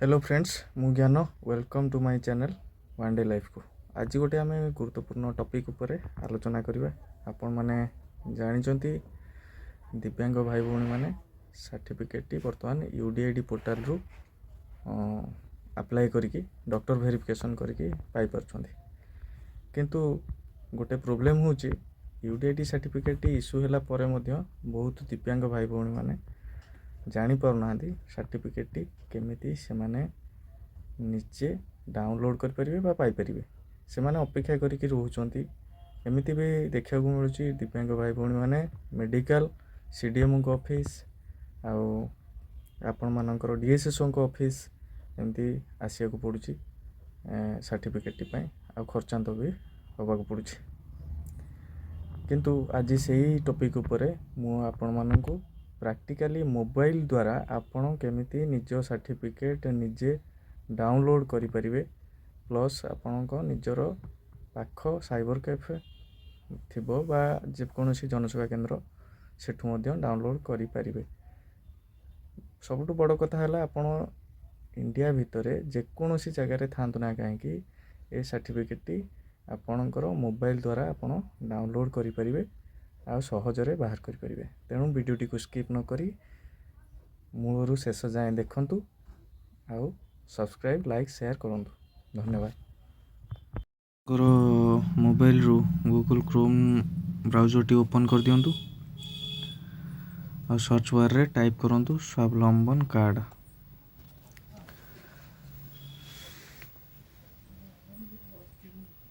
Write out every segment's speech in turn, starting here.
Hello friends मु Gyan welcome to my channel one day life को। आज गोटे आम गुरुत्वपूर्ण टॉपिक उपरे आलोचना करवा। आपण माने जानिचंती दिव्यांग भाई भौणी माने सर्टिफिकेट वर्तमान यूडीआईडी पोर्टाल रु अप्लाई करिकी डॉक्टर वेरिफिकेशन करिकी पाई परछंती। किंतु गोटे प्रोब्लेम होची यूडीआईडी सर्टिफिकेट इश्यू होला परे मध्य बहुत दिव्यांग भाई भौणी माने जानी पारना सर्टिफिकेट केमिति से माने निजे डाउनलोड कर परिबे बा पाई परिबे से माने अपेक्षा करिक रोचंती। एमिति भी देखा मिलूँ दिव्यांग भाई भौणी माने मेडिकल सीडीएम को ऑफिस आपण मानकर डीएसएसओ को ऑफिस एमती आसिया को पड़ुची सर्टिफिकेट आ खर्चांत भी होबाक पड़ुची। किंतु आज से टॉपिक उपरे मु आपण माननकु प्रैक्टिकली मोबाइल द्वारा आपण केमिति निज सर्टिफिकेट निजे डाउनलोड करि परिबे प्लस आपण को निजर पाख साइबर कैफे थिबो बा जेकोसी जनसेवा केंद्र सेठु मध्य डाउनलोड करि परिबे। सबटु बड़ कथा है आपण इंडिया भितर जेकोसी जगह थांतु ना कहीं ए सर्टिफिकेट आपणकर मोबाइल द्वारा आपण डाउनलोड करि परिबे आ सहजरे बाहर करि परिबे। तेणु वीडियोटी को स्किप न करी मूलरू शेष जाए देखंतु आउ सब्सक्राइब लाइक शेयर करंतु। धन्यवाद। मोबाइल रु Google Chrome browser T open कर दियंतु और सर्च बार रे टाइप करंतु स्वावलंबन कार्ड।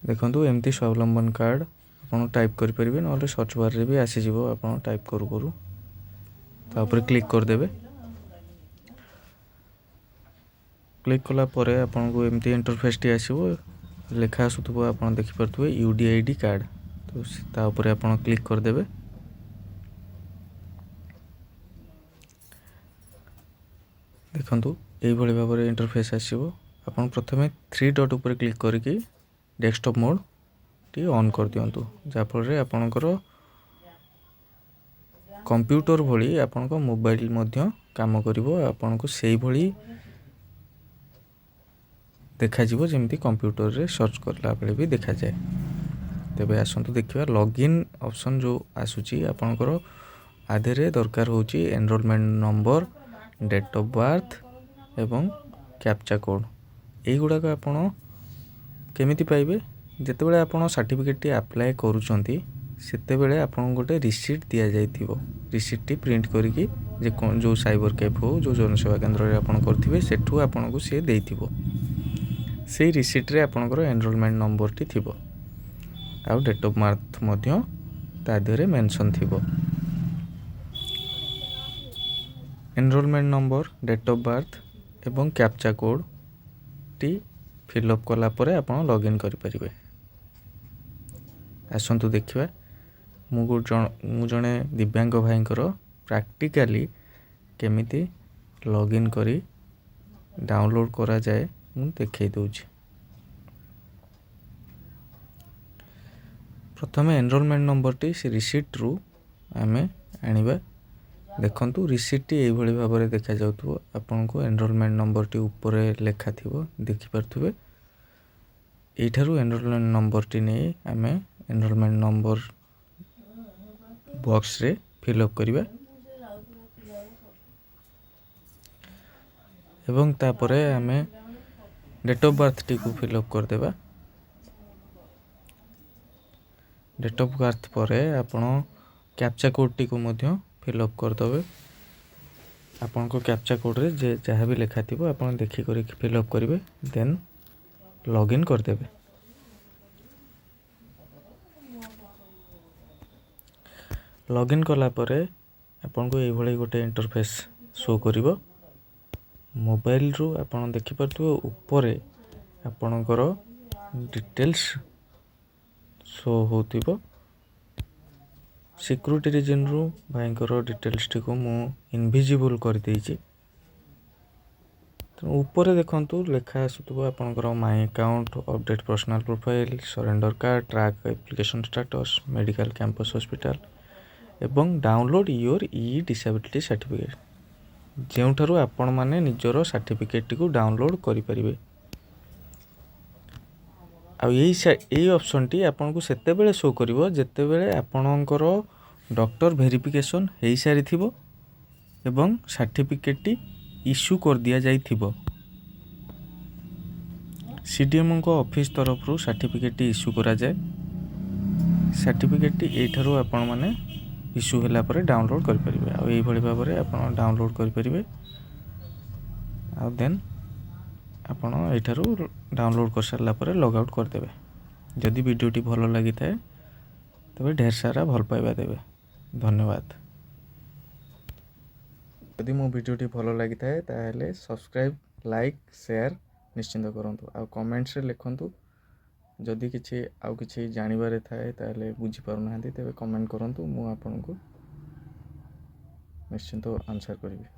देखंतु एमती स्वावलंबन कार्ड आपन टाइप कर परिबे न सर्च बार रे भी आसी जिवो। आपन टाइप करू करू तापर क्लिक कर देबे। क्लिक कला परे आपन को एमती इंटरफेस टी आसीबो लेखा आसुथबो आपन देखि परथुबे यूडीआईडी कार्ड। तो ता ऊपर आपन क्लिक कर देबे। देखंतु एई भली भाबरे इंटरफेस आसीबो। आपन प्रथमे 3 डॉट ऊपर क्लिक करके डेस्कटॉप मोड टी ऑन कर दियंतु जा फल रे आपनकर कंप्यूटर भली आपनको मोबाइल मध्य काम करिवो। आपनको सेही भली देखा जीवो जेमती कंप्यूटर रे सर्च करला बेले भी देखा जाए। तेबे आसंतु देखिबा लॉगिन ऑप्शन जो आसुची आपनकर आधेरे दरकार होची enrolment number date of birth एवं कैप्चा कोड। एई गुडा को आपण केमिति पाइबे जेते बेले आपण सर्टिफिकेट टी अप्लाई करूचंती सेते बेले आपण गोटे रिसीट दिया जाइथिबो। रिसीट टी प्रिंट करिकी जे जो साइबर कैफ हो जो जनसेवा केंद्र रे आपण करथिबे सेठू आपण को से देइथिबो। से रिसीट रे आपणकर एनरोलमेंट नंबर टी थिबो आ डेट ऑफ बर्थ मध्य ता देरे मेंशन थिबो। Enrolment number date of birth एवं कैप्चा कोड टी फिलअप कला परे आपण लॉगिन करि परिबे। आसंतु देखिबा मु जने दिव्यांग भाईंकर प्रैक्टिकली केमिति लॉगिन करी डाउनलोड करा जाए मु देखै दउछि। प्रथमे एनरोलमेंट नंबर टी से रिसीट रु आमे आनिबा। देखंतु रिसीट टी एई भली भाबरे देखा जाउथबो। आपन को एनरोलमेंट नंबर टी ऊपर लेखा थिबो देखि परथुबे। एठारु एनरोलमेंट नंबर टी नै आमे एनरोलमेंट नंबर बॉक्स रे फिलअप करिबा एवं तापरे आमे डेट ऑफ बर्थ टी को फिलअप कर देबा। डेट ऑफ बर्थ परे आपण कैप्चा कोड टी को मध्य फिलअप कर दबे। आपण को कैप्चा कोड रे जे जहा भी लेखा थिबो आपण देखि करी फिलअप करिवे देन लॉगिन कर देबे। लॉगिन कला परे आपन को एई भली गोटे इंटरफेस शो करिवो। मोबाइल रु आपन देखि परथुबो ऊपरे आपनकर डिटेल्स शो होतिबो। सिक्योरिटी रीजन रु भाईंकर डिटेल्स टी को मु इनविजिबल कर देइछि। तो ऊपर देखंतु लेखा आसुतबो आपनकर my account update personal profile surrender card track application status medical campus hospital एवं download your e disability certificate. ଯେଉଁଠାରୁ ଆପଣମାନେ ନିଜର ସାର୍ଟିଫିକେଟଟିକୁ ଡାଉନଲୋଡ଼ କରିପାରିବେ। ଆଉ ଏଇ ଅପସନ୍ଟି ଆପଣଙ୍କୁ ସେତେବେଳେ ଶୋ କରିବ ଯେତେବେଳେ ଆପଣଙ୍କର ଡକ୍ଟର ଭେରିଫିକେସନ୍ ହେଇସାରିଥିବ ଏବଂ ସାର୍ଟିଫିକେଟଟି ଇସ୍ୟୁ କରିଦିଆଯାଇଥିବ। CDMଙ୍କ ଅଫିସ୍ ତରଫରୁ ସାର୍ଟିଫିକେଟଟି ଇସ୍ୟୁ କରାଯାଏ। ସାର୍ଟିଫିକେଟଟି ଏଇଠାରୁ ଆପଣମାନେ ଇସ୍ୟୁ ହେଲା ପରେ ଡାଉନଲୋଡ଼ କରିପାରିବେ। ଆଉ ଏଇଭଳି ଭାବରେ ଆପଣ ଡାଉନଲୋଡ଼ କରିପାରିବେ। ଆଉ ଦେନ୍ ଆପଣ ଏଇଠାରୁ ଡାଉନଲୋଡ଼ କରିସାରିଲା ପରେ ଲଗ୍ ଆଉଟ୍ କରିଦେବେ। ଯଦି ଭିଡ଼ିଓଟି ଭଲ ଲାଗିଥାଏ ତେବେ ଢେର ସାରା ଭଲ ପାଇବା ଦେବେ। ଧନ୍ୟବାଦ। ଯଦି ମୋ ଭିଡ଼ିଓଟି ଭଲ ଲାଗିଥାଏ ତାହେଲେ ସବସ୍କ୍ରାଇବ୍, ଲାଇକ୍, ସେୟାର ନିଶ୍ଚିନ୍ତ କରନ୍ତୁ। ଆଉ କମେଣ୍ଟସରେ ଲେଖନ୍ତୁ। ଯଦି ଆଉ କିଛି ଜାଣିବାରେ ଥାଏ ତାହେଲେ ବୁଝିପାରୁନାହାନ୍ତି ତେବେ କମେଣ୍ଟ କରନ୍ତୁ, ମୁଁ ଆପଣଙ୍କୁ ନିଶ୍ଚିନ୍ତ ଆନ୍ସର୍ କରିବି।